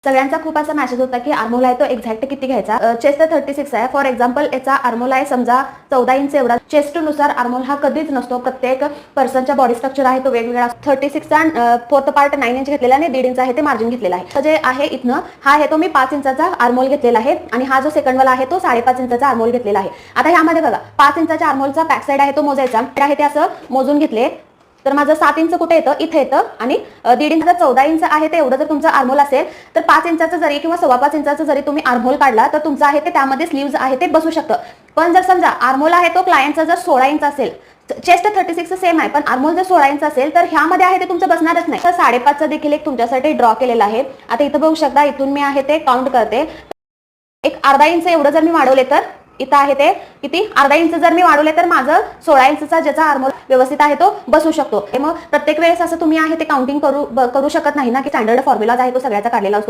सगळ्यांचा खूप असा मेसेज होता की आर्मोल आहे तो एक्झॅक्ट किती घ्यायचा. चेस्ट 36 आहे. फॉर एक्झाम्पल याचा आर्मोल आहे समजा 14 इंच एवढा. चेस्ट नुसार आर्मोल हा कधीच नसतो. प्रत्येक पर्सनच्या बॉडी स्ट्रक्चर आहे तो वेगवेगळा. 36चा फोर्थ पार्ट 9 इंच घेतलेला आणि 1.5 इंच आहे ते मार्जिन घेतलेला आहे. जे आहे इथनं हा आहे तो मी 5 इंचाचा आर्मोल घेतलेला आहे आणि हा जो सेकंड वाला आहे तो 5.5 इंचाचा आर्मोल घेतलेला आहे. आता ह्यामध्ये बघा 5 इंचाच्या आर्मोलचा बॅक साइड आहे तो मोजायचा आहे ते असं मोजून घेतले तर माझं 7 इंच कुठे येतं इथे येतं आणि 1.5 इंच 14 इंच आहे ते एवढं जर तुमचं आर्मोल असेल तर 5 इंचाचं जरी किंवा 5.25 इंचाचं जरी तुम्ही आर्मोल काढला तर तुमचं आहे ते त्यामध्ये स्लीव्ज आहे ते बसू शकतं. पण जर समजा आर्मोल आहे तो क्लायंटचा जर 16 इंच असेल, चेस्ट 36 सेम आहे पण आर्मोल जर 16 इंच असेल तर ह्यामध्ये आहे ते तुमचं बसणारच नाही. तर 5.5चा देखील एक तुमच्यासाठी ड्रॉ केलेला आहे. आता इथं बघू शकता इथून मी आहे ते काउंट करते. एक अर्धा इंच एवढं जर मी वाढवले तर इथं आहे ते किती अर्धा इंच जर मी वाढवले तर माझं 16 इंचचा ज्याचा आर्मोल व्यवस्थित आहे तो बसू शकतो. मग प्रत्येक वेळेस असं तुम्ही आहे ते काउंटिंग करू शकत नाही ना की स्टँडर्ड फॉर्म्युला आहे तो सगळ्याचा काढलेला असतो.